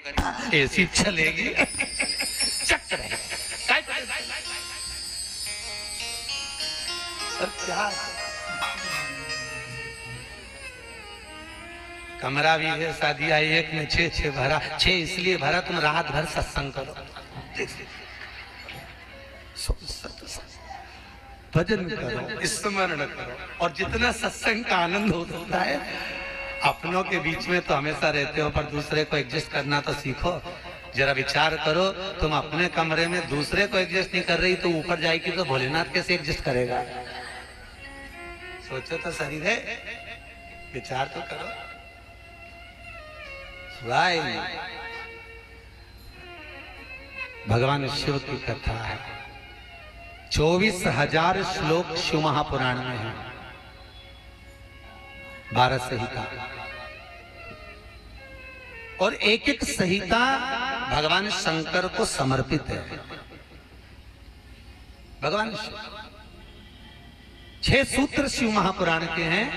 AC चलेगी चक्कर है क्या कमरा भी है शादी आई एक में 6 भरा 6 इसलिए भरा तुम रात भर सत्संग करो भजन करो स्मरण करो और जितना सत्संग का आनंद होता है अपनों के बीच में तो हमेशा रहते हो पर दूसरे को एडजस्ट करना तो सीखो। जरा विचार करो तुम अपने कमरे में दूसरे को एडजस्ट नहीं कर रही तो ऊपर जाएगी तो भोलेनाथ कैसे एडजस्ट करेगा? सोचो तो सही है, विचार तो करो। भगवान शिव की कथा है, 24,000 श्लोक शिव महापुराण में है, 12 संहिता और एक एक संहिता भगवान शंकर को समर्पित है। भगवान शिव 6 सूत्र शिव महापुराण के हैं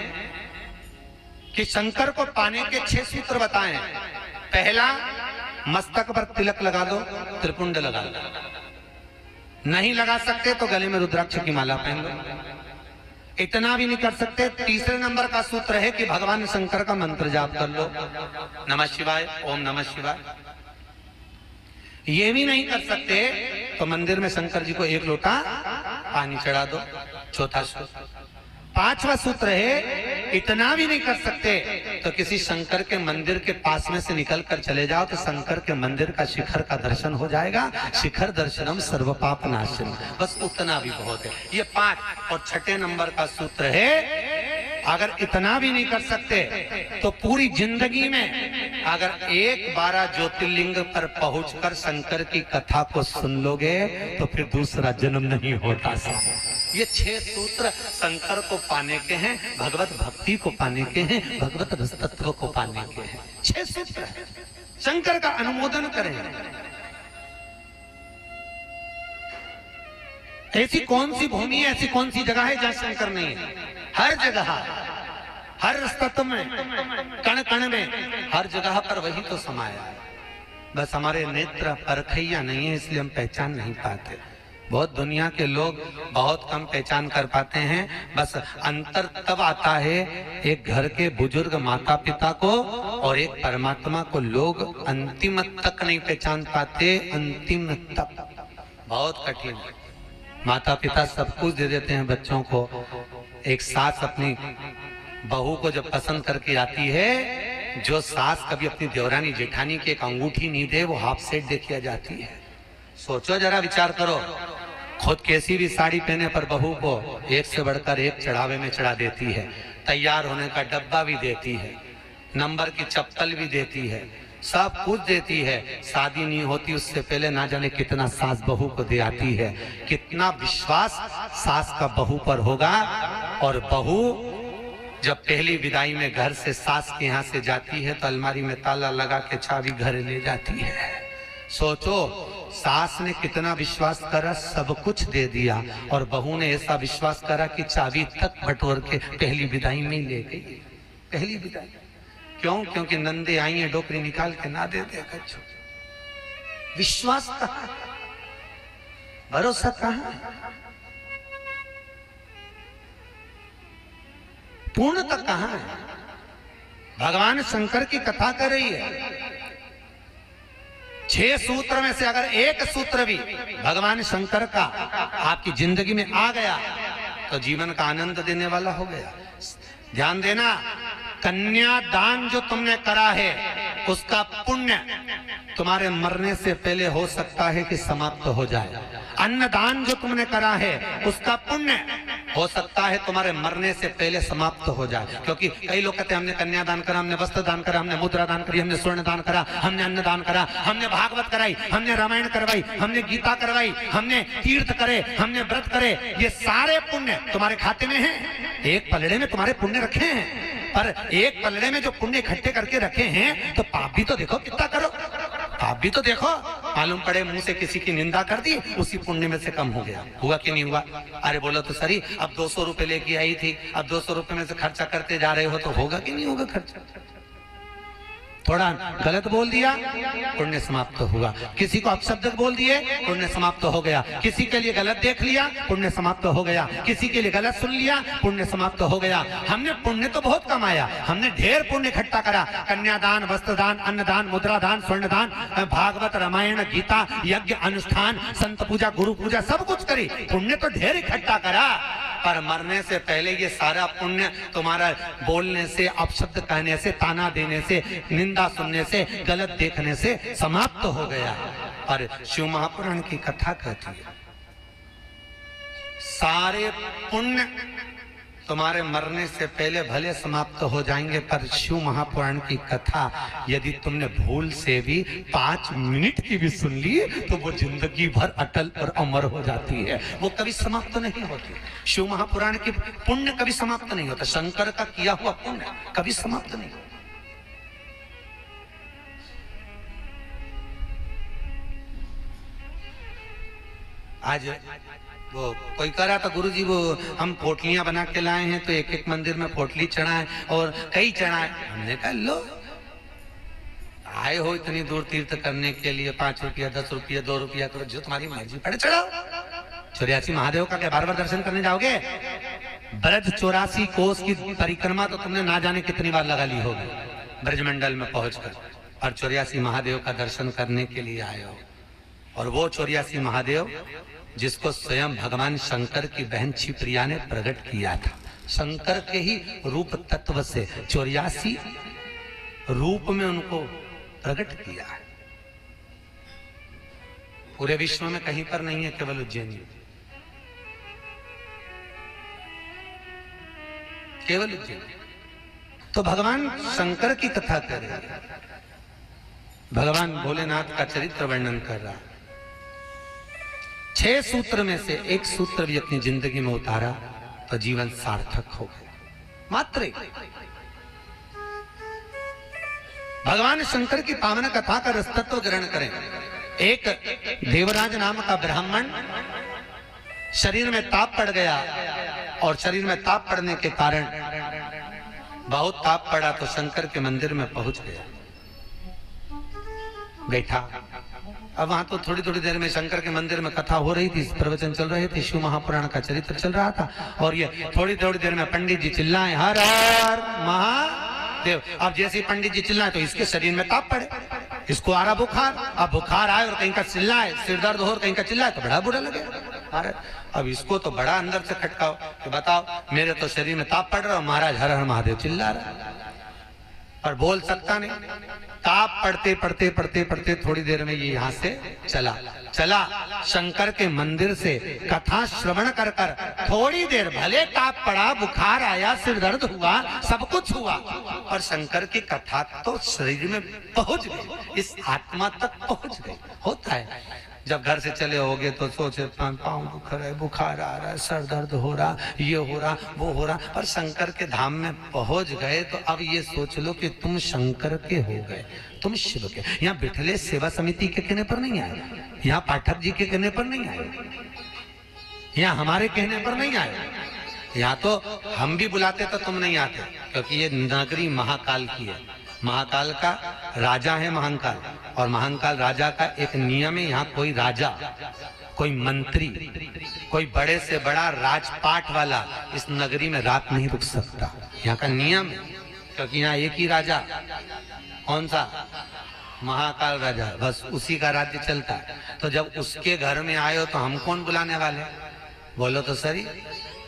कि शंकर को पाने के 6 सूत्र बताएं। पहला, मस्तक पर तिलक लगा दो, त्रिपुंड लगा दो। नहीं लगा सकते तो गले में रुद्राक्ष की माला पहन लो। इतना भी नहीं कर सकते, तीसरे नंबर का सूत्र है कि भगवान शंकर का मंत्र जाप कर लो, नमः शिवाय, ओम नमः शिवाय। ये भी नहीं कर सकते तो मंदिर में शंकर जी को 1 लोटा पानी चढ़ा दो, चौथा सूत्र। 5वां सूत्र है, इतना भी नहीं कर सकते तो किसी शंकर के मंदिर के पास में से निकल कर चले जाओ तो शंकर के मंदिर का शिखर का दर्शन हो जाएगा। शिखर दर्शनम सर्व पाप नाशनम, बस उतना भी बहुत है। ये 5। और 6ठे नंबर का सूत्र है, अगर इतना भी नहीं कर सकते तो पूरी जिंदगी में अगर 12 ज्योतिर्लिंग पर पहुंचकर शंकर की कथा को सुन लोगे तो फिर दूसरा जन्म नहीं होता। ये 6 सूत्र शंकर को पाने के हैं, भगवत भक्ति को पाने के हैं, भगवत रसतत्व को पाने के हैं। 6 सूत्र है, शंकर का अनुमोदन करें। ऐसी कौन सी भूमि है, ऐसी कौन सी जगह है जहां शंकर नहीं है? हर जगह, हर रसतत्व में, कण कण में, हर जगह पर वही तो समाया है। बस हमारे नेत्र परखैया नहीं है इसलिए हम पहचान नहीं पाते। बहुत दुनिया के लोग बहुत कम पहचान कर पाते हैं। बस अंतर तब आता है एक घर के बुजुर्ग माता पिता को और एक परमात्मा को लोग अंतिम तक नहीं पहचान पाते। अंतिम तक बहुत कठिन है। माता पिता सब कुछ दे देते हैं बच्चों को। एक सास अपनी बहू को जब पसंद करके आती है, जो सास कभी अपनी देवरानी जेठानी की एक अंगूठी नहीं दे वो हाफ सेट दे के जाती है। सोचो जरा, विचार करो। खुद कैसी भी साड़ी पहने पर बहू को एक से बढ़कर एक चढ़ावे में चढ़ा देती है। तैयार होने का डब्बा भी देती है, नंबर की चप्पल भी देती है, सब कुछ देती है। शादी नहीं होती उससे पहले ना जाने कितना सास बहू को दे आती है। कितना विश्वास सास का बहू पर होगा। और बहू जब पहली विदाई में घर से सास के यहाँ से जाती है तो अलमारी में ताला लगा के चाबी घर ले जाती है। सोचो सास ने कितना विश्वास करा, सब कुछ दे दिया, और बहू ने ऐसा विश्वास करा कि चाबी तक बटोर के पहली विदाई में ले गई। पहली विदाई क्यों? क्योंकि नंदे आई है, डोकरी निकाल के ना दे दे। विश्वास कहाँ, भरोसा कहाँ, पूर्णता कहाँ है? भगवान शंकर की कथा कर रही है। 6 सूत्र में से अगर एक सूत्र भी भगवान शंकर का आपकी जिंदगी में आ गया तो जीवन का आनंद देने वाला हो गया। ध्यान देना, कन्यादान जो तुमने करा है उसका पुण्य तुम्हारे मरने से पहले हो सकता है कि समाप्त हो जाए। अन्नदान जो तुमने करा है उसका पुण्य हो सकता है तुम्हारे मरने से पहले समाप्त हो जाए। क्योंकि कई लोग कहते हैं हमने कन्यादान करा, हमने वस्त्र दान करा, हमने मुद्रा दान करी, हमने स्वर्ण दान करा, हमने अन्न दान करा, हमने भागवत कराई, हमने रामायण करवाई, हमने गीता करवाई, हमने तीर्थ करे, हमने व्रत करे। ये सारे पुण्य तुम्हारे खाते में हैं। एक पलड़े में तुम्हारे पुण्य रखे हैं, पर एक पलड़े में जो पुण्य इकट्ठे करके रखे हैं तो पाप भी तो देखो कितना करो। पाप भी तो देखो, मालूम पड़े मुंह से किसी की निंदा कर दी, उसी पुण्य में से कम हो गया। हुआ कि नहीं हुआ? अरे बोलो तो सही, अब 200 रुपए लेके आई थी, अब 200 रुपए में से खर्चा करते जा रहे हो तो होगा कि नहीं होगा खर्चा? थोड़ा गलत बोल दिया, पुण्य समाप्त हुआ। किसी को अपशब्द बोल दिए, पुण्य समाप्त हो गया। किसी के लिए गलत देख लिया, पुण्य समाप्त हो गया। किसी के लिए गलत सुन लिया, पुण्य समाप्त हो गया। हमने पुण्य तो बहुत कमाया, हमने ढेर पुण्य इकट्ठा करा। कन्यादान, वस्त्रदान, अन्नदान, मुद्रादान, स्वर्णदान, भागवत, रामायण, गीता, यज्ञ, अनुष्ठान, संत पूजा, गुरु पूजा, सब कुछ करी, पुण्य तो ढेर इकट्ठा करा। पर मरने से पहले ये सारा पुण्य तुम्हारा बोलने से, अपशब्द कहने से, ताना देने से, निंदा सुनने से, गलत देखने से समाप्त हो गया। और शिव महापुराण की कथा कहती है सारे पुण्य तुम्हारे मरने से पहले भले समाप्त हो जाएंगे, पर शिव महापुराण की कथा यदि तुमने भूल से भी 5 मिनट की भी सुन ली तो वो जिंदगी भर अटल और अमर हो जाती है, वो कभी समाप्त नहीं होती। शिव महापुराण की पुण्य कभी समाप्त नहीं होता। शंकर का किया हुआ पुण्य कभी समाप्त नहीं होता। आज वो कोई कह रहा था, गुरुजी वो हम पोटलियां बना के लाए हैं तो एक एक मंदिर में पोटली चढ़ाए और कई चढ़ाए। हमने कहा लो आए हो इतनी दूर तीर्थ करने के लिए, 5 रुपया 10 रुपया 2 रुपया करो, जो तुम्हारी मर्जी पड़े चढ़ाओ। 84 महादेव का क्या बार बार दर्शन करने जाओगे? ब्रज 84 कोस की परिक्रमा तो तुमने ना जाने कितनी बार लगा ली होगी ब्रजमंडल में पहुंचकर, और 84 महादेव का दर्शन करने के लिए आए हो। और वो 84 महादेव जिसको स्वयं भगवान शंकर की बहन शिवप्रिया ने प्रकट किया था, शंकर के ही रूप तत्व से 84 रूप में उनको प्रकट किया है। पूरे विश्व में कहीं पर नहीं है, केवल उज्जैन में, केवल उज्जैन। तो भगवान शंकर की कथा कर रहे हैं, भगवान भोलेनाथ का चरित्र वर्णन कर रहा है। 6 सूत्र में से एक सूत्र भी अपनी जिंदगी में उतारा तो जीवन सार्थक हो गया। मात्र भगवान शंकर की पावन कथा का रसतत्व ग्रहण करें। एक देवराज नाम का ब्राह्मण शरीर में ताप पड़ गया, और शरीर में ताप पड़ने के कारण बहुत ताप पड़ा तो शंकर के मंदिर में पहुंच गया, बैठा। अब वहां तो थोड़ी थोड़ी देर में शंकर के मंदिर में कथा हो रही थी, प्रवचन चल रहे थे, शिव महापुराण का चरित्र चल रहा था, और ये थोड़ी थोड़ी देर में पंडित जी चिल्लाए हर हर महादेव। अब जैसे पंडित जी चिल्लाए तो इसके शरीर में ताप पड़े, इसको आ रहा बुखार। अब बुखार आए और कहीं का चिल्लाए, सिर दर्द हो और कहीं का चिल्लाए तो बड़ा बुरा लगे। अरे अब इसको तो बड़ा अंदर से खटकाओ कि बताओ मेरे तो शरीर में ताप पड़ रहा, महाराज हर हर महादेव चिल्ला रहा, पर बोल सकता नहीं। ताप पढ़ते पढ़ते पढ़ते पढ़ते थोड़ी देर में ये यहाँ से चला शंकर के मंदिर से कथा श्रवण कर कर थोड़ी देर भले ताप पड़ा, बुखार आया, सिर दर्द हुआ, सब कुछ हुआ, और शंकर की कथा तो शरीर में पहुंच गई, इस आत्मा तक पहुंच गई। होता है जब घर से चले होगे तो सोचे पाँव दुख रहा है, बुखार आ रहा है, सर दर्द हो रहा, ये हो रहा, वो हो रहा, पर शंकर के धाम में पहुंच गए तो अब ये सोच लो कि तुम शंकर के हो गए, तुम शिव के। यहाँ बिठले सेवा समिति के कहने पर नहीं आए, यहाँ पाठक जी के कहने पर नहीं आए, यहाँ हमारे कहने पर नहीं आए। यहाँ तो हम भी बुलाते तो तुम नहीं आते, क्योंकि ये नगरी महाकाल की है। महाकाल का राजा है महाकाल, और महाकाल राजा का एक नियम है, यहाँ कोई राजा, कोई मंत्री, कोई बड़े से बड़ा राजपाट वाला इस नगरी में रात नहीं रुक सकता। यहाँ का नियम है, क्योंकि यहाँ एक ही राजा, कौन सा? महाकाल राजा, बस उसी का राज्य चलता है। तो जब उसके घर में आए हो तो हम कौन बुलाने वाले? बोलो तो सही।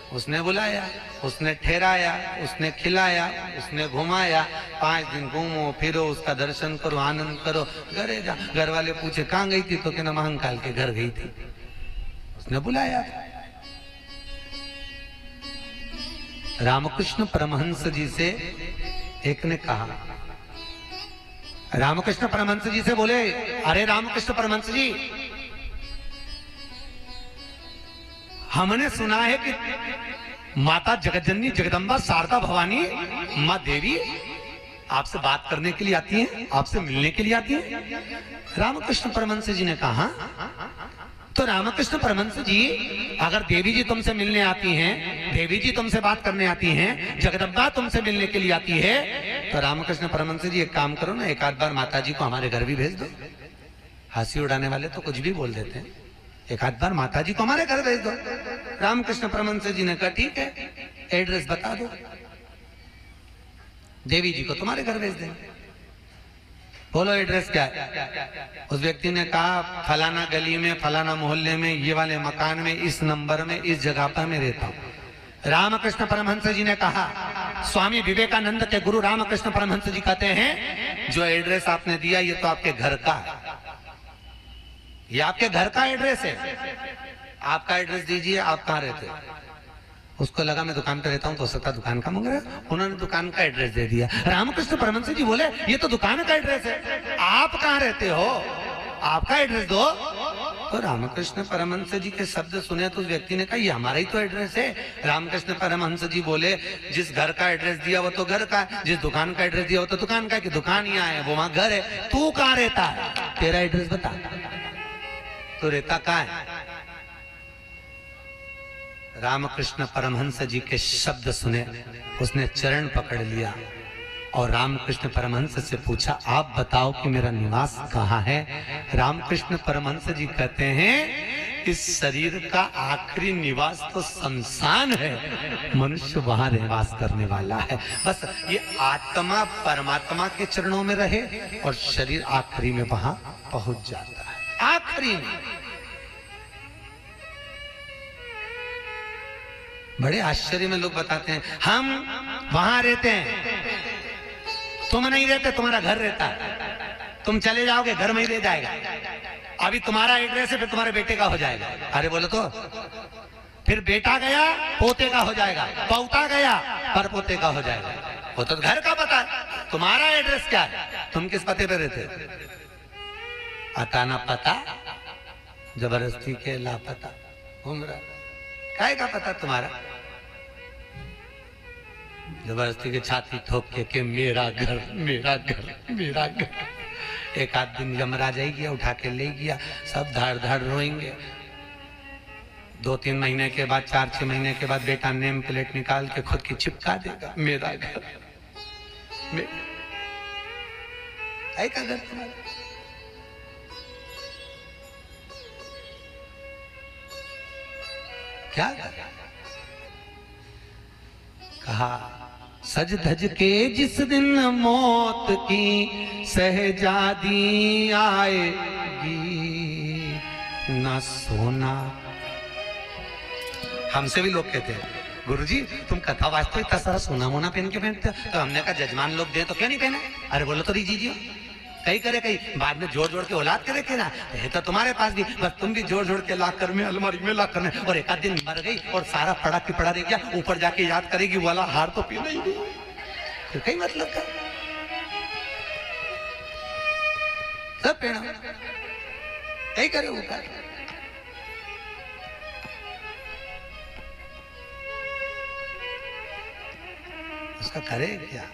उसने बुलाया, उसने ठहराया, उसने खिलाया, उसने घुमाया, 5 दिन घूमो फिरो, उसका दर्शन करो, आनंद करो, घरे जा। घर वाले पूछे कहाँ गई थी तो कहना महाकाल के घर गई थी, उसने बुलाया। रामकृष्ण परमहंस जी से एक ने कहा, रामकृष्ण परमहंस जी से बोले, अरे रामकृष्ण परमहंस जी, हमने सुना है कि माता जगतजननी जगदम्बा शारदा भवानी माँ देवी आपसे बात करने के लिए आती हैं, आपसे मिलने के लिए आती हैं। रामकृष्ण परमहंस जी ने कहा, तो रामकृष्ण परमहंस जी, अगर देवी जी तुमसे मिलने आती हैं, देवी जी तुमसे बात करने आती हैं, जगदम्बा तुमसे मिलने के लिए आती है, तो रामकृष्ण परमहंस जी एक काम करो ना, एक आध बार माता जी को हमारे घर भी भेज दो। हंसी उड़ाने वाले तो कुछ भी बोल देते हैं, एक आध बार माता जी को हमारे घर भेज दो। रामकृष्ण परमहंस जी ने कहा ठीक है, एड्रेस बता दो, देवी जी को तुम्हारे घर भेज देंगे। बोलो एड्रेस क्या है? उस व्यक्ति ने कहा फलाना गली में, फलाना मोहल्ले में, ये वाले मकान में, इस नंबर में, इस जगह पर मैं रहता हूं। रामकृष्ण परमहंस जी ने कहा, स्वामी विवेकानंद के गुरु रामकृष्ण परमहंस जी कहते हैं, जो एड्रेस आपने दिया ये तो आपके घर का है, ये आपके घर का एड्रेस है, आपका एड्रेस दीजिए, आप कहाँ रहते हो? उसको लगा मैं दुकान पे रहता हूँ, तो सकता दुकान का मंग रहा है, उन्होंने दुकान का एड्रेस दे दिया। रामकृष्ण परमहंस जी बोले ये तो दुकान का एड्रेस है, आप कहाँ रहते हो, आपका एड्रेस दो। तो रामकृष्ण परमहंस जी के शब्द सुने तो उस व्यक्ति ने कहा ये हमारा ही तो एड्रेस है। रामकृष्ण परमहंस जी बोले जिस घर का एड्रेस दिया वो तो घर का है, जिस दुकान का एड्रेस दिया वो तो दुकान का है, कि दुकान यहाँ है वो वहां घर है, तू कहाँ रहता है, तेरा एड्रेस बता, तो रहता कहाँ है? रामकृष्ण परमहंस जी के शब्द सुने, उसने चरण पकड़ लिया और रामकृष्ण परमहंस से पूछा आप बताओ कि मेरा निवास कहाँ है। रामकृष्ण परमहंस जी कहते हैं इस शरीर का आखिरी निवास तो शमशान है, मनुष्य वहां निवास करने वाला है। बस ये आत्मा परमात्मा के चरणों में रहे और शरीर आखिरी में वहां पहुंच जाता है, आखिरी में। बड़े आश्चर्य में लोग बताते हैं हम वहां रहते हैं, तुम नहीं रहते, तुम्हारा घर रहता है, तुम चले जाओगे घर में ही रह जाएगा, अभी तुम्हारा एड्रेस है फिर तुम्हारे बेटे का हो जाएगा। अरे बोलो तो, फिर बेटा गया पोते का हो जाएगा, पौता गया पर पोते का हो जाएगा, वो तो घर का पता है, तुम्हारा एड्रेस क्या है, तुम किस पते पे रहते हो? आता ना पता, जबरदस्ती के लापता घूम रहा, काय का पता तुम्हारा? जबरदस्ती के छाती ठोक के मेरा घर मेरा घर मेरा घर। एक आध दिन यमराज आई गया, उठा के ले गया, सब धाड़ धाड़ रोएंगे। 2-3 महीने के बाद, 4-6 महीने के बाद बेटा नेम प्लेट निकाल के खुद की चिपका देगा, मेरा घर काय का घर तुम्हारा? क्या घर? कहा सज धज के जिस दिन मौत की सहजादी आएगी, ना सोना। हमसे भी लोग कहते हैं गुरुजी तुम कथा वाचते इतना सारा सोना मोना पहन के पहनते, तो हमने कहा जजमान लोग दे तो क्यों नहीं पहने? अरे बोलो तो दीजिए, कहीं करे कहीं बाद में जोड़ जोड़ के औलाद करे के ना, है तो तुम्हारे पास भी, बस तुम भी जोड़ जोड़ के ला कर में अलमारी में ला करने, और एक आध दिन मर गई और सारा पड़ा की पड़ा रह गया, ऊपर जाके याद करेगी वाला हार तो पीना ही नहीं, फिर कहीं मतलब का सब पीना कहीं करे वो कर। उसका करे क्या?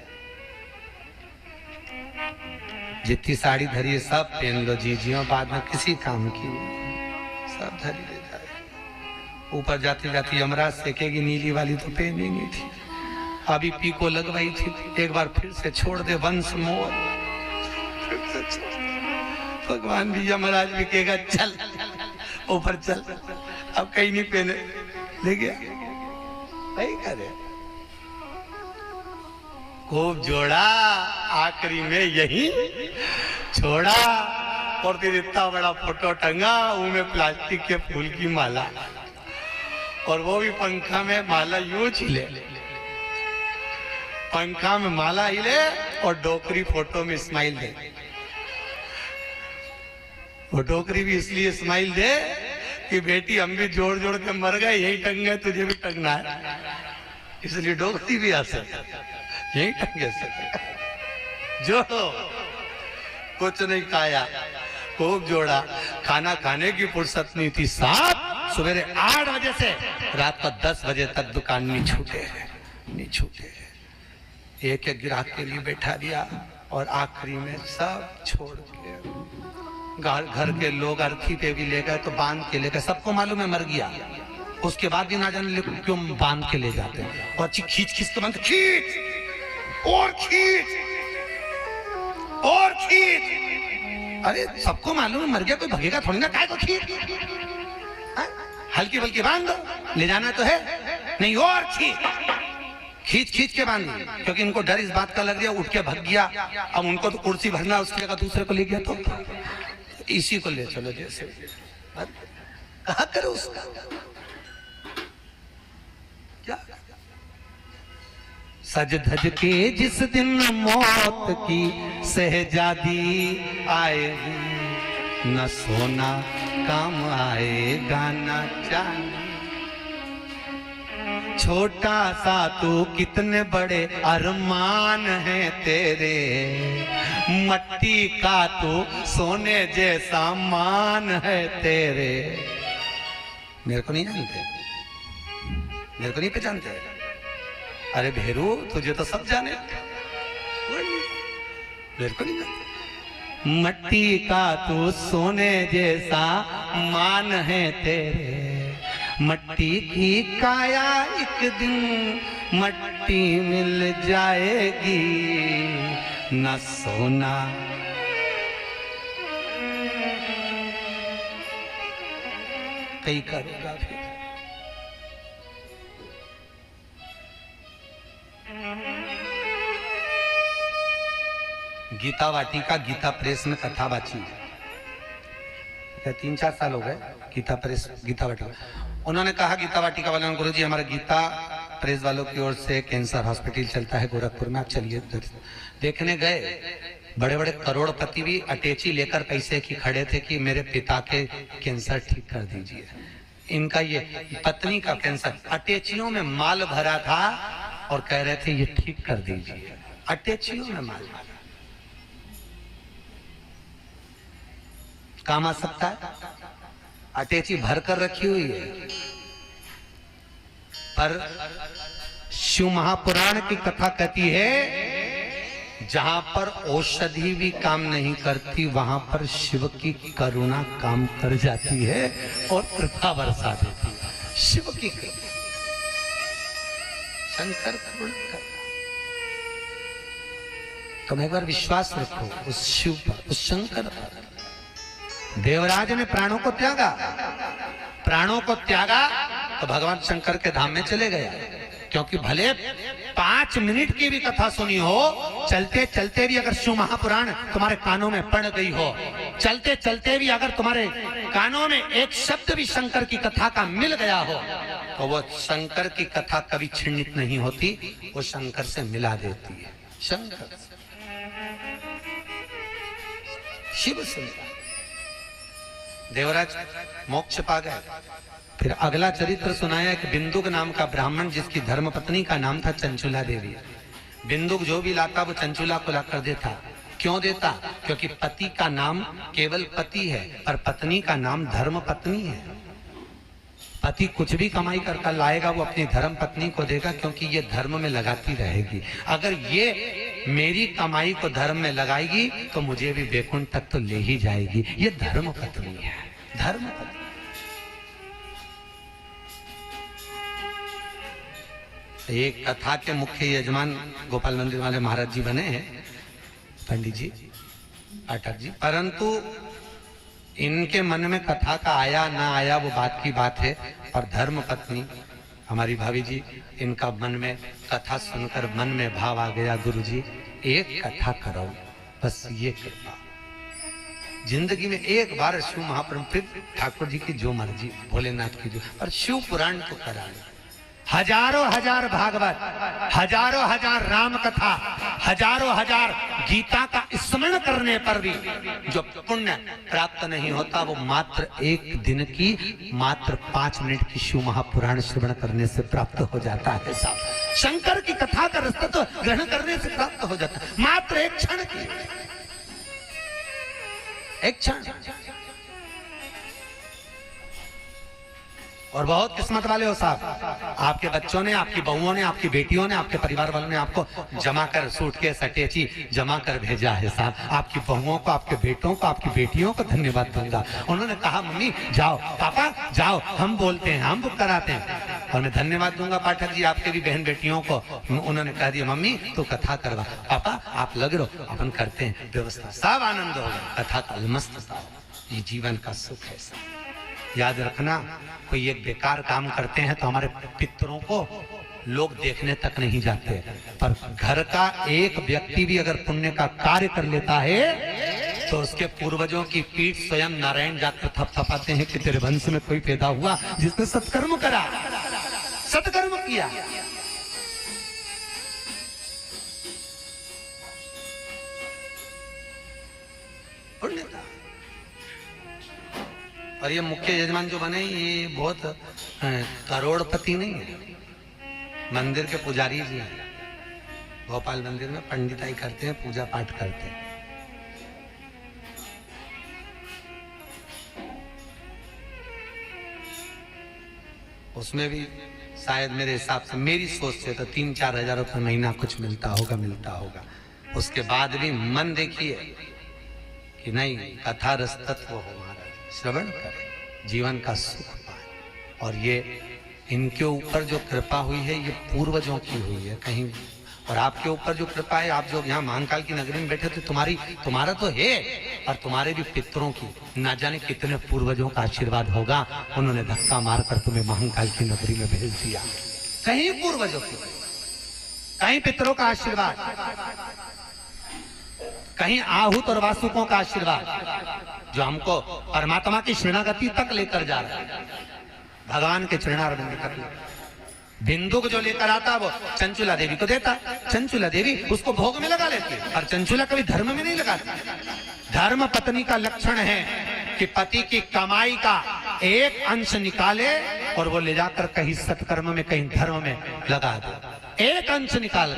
जितनी साड़ी धरी है सब पहन लो जीजियो, बाद में किसी काम की सब धरी ले जाए। ऊपर जाती जाती यमराज सेकेगी, नीली वाली तो पहनी नहीं थी, अभी पीको लगवाई थी, एक बार फिर से छोड़ दे वंश मोर, भगवान भी यमराज भी कहेगा चल ऊपर चल, अब कहीं नहीं पहने, ले गया वही करे। खूब जोड़ा, आखिरी में यही छोड़ा, और फिर इतना बड़ा फोटो टंगा, उनमें प्लास्टिक के फूल की माला, और वो भी पंखा में माला यूं हिले, पंखा में माला हिले और डोकरी फोटो में स्माइल दे। वो डोकरी भी इसलिए स्माइल दे कि बेटी हम भी जोड़ जोड़ के मर गए, यही टंग गए, तुझे भी टंगना है, इसलिए डोकरी भी आसे यही टंगे से जोड़ो। कुछ नहीं खाया, खूब जोड़ा, खाना खाने की फुर्सत नहीं थी, साथ सवेरे 8 बजे से रात को 10 बजे तक दुकान नहीं छूटे, नहीं छूटे। एक एक ग्राहक के लिए बैठा दिया और आखिरी में सब छोड़ के घर के लोग अर्थी पे भी ले गए तो बांध के ले गए, सबको मालूम है मर गया। उसके बाद भी ना जाने क्यों बांध के ले जाते हैं। और खींच खींच के बांध, खींच और खींच और खींच। अरे सबको मालूम है मर गया, कोई भगेगा थोड़ी ना, काय को खींच, हल्की बल्कि बांध दो, ले जाना तो है नहीं, और खींच खींच के बांध, क्योंकि इनको डर इस बात का लग गया, उठ के भाग गया। अब उनको तो कुर्सी भरना, उसकी जगह दूसरे को ले गया तो इसी को ले चलो, जैसे कहा करो उसका क्या। सज धज के जिस दिन मौत की शहजादी आएगी, न सोना काम आएगा न चांदी। छोटा सा तू कितने बड़े अरमान है तेरे, मट्टी का तू सोने जैसा मान है तेरे। मेरे को नहीं जानते, मेरे को नहीं पहचानते। अरे भेरू तुझे तो सब जाने, मेरे को नहीं जानते। मट्टी का तू सोने जैसा मान है तेरे, मट्टी की काया एक दिन मट्टी मिल जाएगी, न सोना कई करेगा फिर। गीता वाटिका गीता प्रेस में कथा बाची है, 3-4 साल हो गए। गीता प्रेस गीता वाटिका, उन्होंने कहा गीता वाटिका वालों ने, गुरुजी हमारे गीता प्रेस वालों की ओर से कैंसर हॉस्पिटल चलता है गोरखपुर में, आप चलिए। देखने गए, बड़े बड़े करोड़पति भी अटैची लेकर पैसे की खड़े थे कि मेरे पिता के कैंसर ठीक कर दीजिए। इनका ये पत्नी का कैंसर, अटैचियों में माल भरा था और कह रहे थे ये ठीक कर दीजिए, अटैचियों में माल भरा। काम आ सकता है, अटैची भर कर रखी हुई है। पर शिव महापुराण की कथा कहती है, जहां पर औषधि भी काम नहीं करती, वहां पर शिव की करुणा काम कर जाती है और कृपा बरसा देती है। शिव की कृपा, शंकर करुणा करता। तुम एक बार विश्वास रखो उस शिव पर, उस शंकर पर। देवराज ने प्राणों को त्यागा, प्राणों को त्यागा तो भगवान शंकर के धाम में चले गए। क्योंकि भले 5 मिनट की भी कथा सुनी हो, चलते चलते भी अगर शिव महापुराण तुम्हारे कानों में पड़ गई हो, चलते चलते भी अगर तुम्हारे कानों में एक शब्द भी शंकर की कथा का मिल गया हो, तो वो शंकर की कथा कभी छिन्नित नहीं होती, वो शंकर से मिला देती है। शंकर शिव से देवराज मोक्ष पा गए। फिर अगला चरित्र सुनाया कि बिंदुक नाम का ब्राह्मण, जिसकी धर्मपत्नी का नाम था चंचुला देवी। बिंदुक जो भी लाता वो चंचुला को लाकर देता। क्यों देता? क्योंकि पति का नाम केवल पति है, पर पत्नी का नाम धर्म पत्नी है। पति कुछ भी कमाई कर लाएगा वो अपनी धर्म पत्नी को देगा, क्योंकि ये धर्म में लगाती रहेगी। अगर ये मेरी कमाई को धर्म में लगाएगी तो मुझे भी वैकुंठ तक तो ले ही जाएगी। ये धर्म पत्नी है, धर्म पत्नी। एक कथा के मुख्य यजमान गोपाल मंदिर वाले महाराज जी बने हैं, पंडित जी पाठक जी, परंतु इनके मन में कथा का आया ना आया वो बात की बात है। पर धर्म पत्नी हमारी भाभी जी, इनका मन में कथा सुनकर मन में भाव आ गया, गुरुजी एक कथा करो, बस ये कृपा। जिंदगी में एक बार शिव महापुराण, फिर ठाकुर जी की जो मर्जी, भोलेनाथ की जो, पर शिव पुराण तो करा। हजारों हजार भागवत, हजारों हजार राम कथा, हजारों हजार गीता का स्मरण करने पर भी जो पुण्य प्राप्त नहीं होता, वो मात्र एक दिन की, मात्र 5 मिनट की शिव महापुराण श्रवण करने से प्राप्त हो जाता है। साहब शंकर की कथा का रस्ता तो ग्रहण करने से प्राप्त हो जाता है, मात्र एक क्षण की, एक क्षण। और बहुत किस्मत वाले हो साहब, आपके बच्चों ने, आपकी बहुओं ने, आपकी बेटियों ने, आपके परिवार वालों ने आपको जमा कर सूटकेस अटैची जमा कर भेजा है साहब। आपकी बहुओं को, आपके बेटों को, आपकी बेटियों को धन्यवाद दूंगा। उन्होंने कहा मम्मी जाओ, पापा जाओ, हम बोलते हैं, हम बुक कराते हैं। और मैं धन्यवाद दूंगा पाठक जी आपके भी बहन बेटियों को। उन्होंने कह दिया मम्मी तू कथा करवा, पापा आप लग रहो, अपन करते हैं व्यवस्था। सब आनंद होगा, कथा का मस्त। ये जीवन का सुख है साहब। याद रखना, कोई एक बेकार काम करते हैं तो हमारे पितरों को लोग देखने तक नहीं जाते, पर घर का एक व्यक्ति भी अगर पुण्य का कार्य कर लेता है तो उसके पूर्वजों की पीठ स्वयं नारायण जाकर थपथपाते हैं कि तेरे वंश में कोई पैदा हुआ जिसने सत्कर्म करा, सत्कर्म किया। और ये मुख्य यजमान जो बने ये बहुत करोड़पति नहीं है, मंदिर के पुजारी जी हैं। भोपाल मंदिर में पंडिताई करते हैं, पूजा पाठ करते हैं। उसमें भी शायद मेरे हिसाब से, मेरी सोच से तो 3-4 हजार रुपये महीना कुछ मिलता होगा। उसके बाद भी मन देखिए कि नहीं, कथा रस तत्व हो महाराज, श्रवण करें, जीवन का सुख पाए। और ये इनके ऊपर जो कृपा हुई है ये पूर्वजों की हुई है कहीं, और आपके ऊपर जो कृपा है, आप जो यहाँ महाकाल की नगरी में बैठे थे, तुम्हारा तो है, और तुम्हारे भी पितरों की ना जाने कितने पूर्वजों का आशीर्वाद होगा। उन्होंने धक्का मारकर तुम्हें महाकाल की नगरी में भेज दिया। कहीं पूर्वजों की, कहीं पितरों का आशीर्वाद, कहीं आहूत और वासुकों का आशीर्वाद जो हमको परमात्मा की शरणागति तक लेकर जा रहा है, भगवान के चरणारविंद तक। बिंदुक जो लेकर आता वो चंचुला देवी को देता, चंचुला देवी उसको भोग में लगा लेती, और चंचुला कभी धर्म में नहीं लगाती। धर्म पत्नी का लक्षण है कि पति की कमाई का एक अंश निकाले और वो ले जाकर कहीं सत्कर्म में, कहीं धर्म में लगा दे। एक अंश निकाल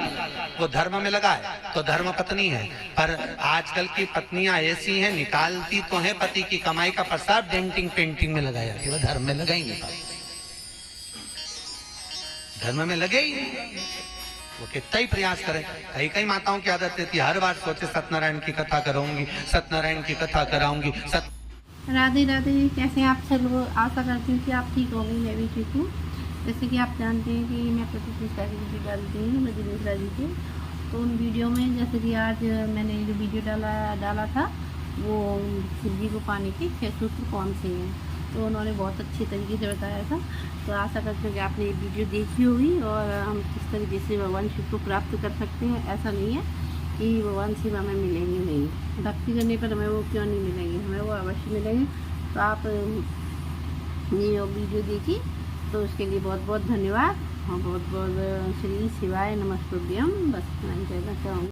वो धर्म में लगाए तो धर्म पत्नी है। पर आजकल की पत्नियां ऐसी हैं, निकालती तो है पति की कमाई का प्रसाद, डेंटिंग पेंटिंग में लगाया, वो धर्म में लगा ही नहीं, धर्म में लगे ही नहीं। वो कितना ही प्रयास करें। कई माताओं की आदत रहती है, हर बार सोचे सत्यनारायण की कथा कराऊंगी, सत्यनारायण की कथा कराऊंगी। राधे राधे, कैसे आप सब लोग? आशा करती हूँ कि आप ठीक होंगे, मैं भी ठीक हूँ। जैसे कि आप जानते हैं कि मैं प्रतिष्ठा की वीडियो डालती हूँ नदी मिश्रा जी के, तो उन वीडियो में जैसे कि आज मैंने जो वीडियो डाला था वो शिव जी को पाने के 6 सूत्र कौन से हैं, तो उन्होंने बहुत अच्छे तरीके से बताया था। तो आशा करते हैं कि आपने ये वीडियो देखी होगी, और हम किस तरीके से भगवान शिव को प्राप्त कर सकते हैं। ऐसा नहीं है कि भगवान शिव हमें मिलेंगे नहीं, भक्ति करने पर हमें वो क्यों नहीं मिलेंगे, हमें वो अवश्य मिलेंगे। तो आप ये वीडियो देखिए, तो उसके लिए बहुत बहुत धन्यवाद, और बहुत बहुत श्री शिवाय नमस्तुभ्यम। बस इतना ही कहना चाहूँगी।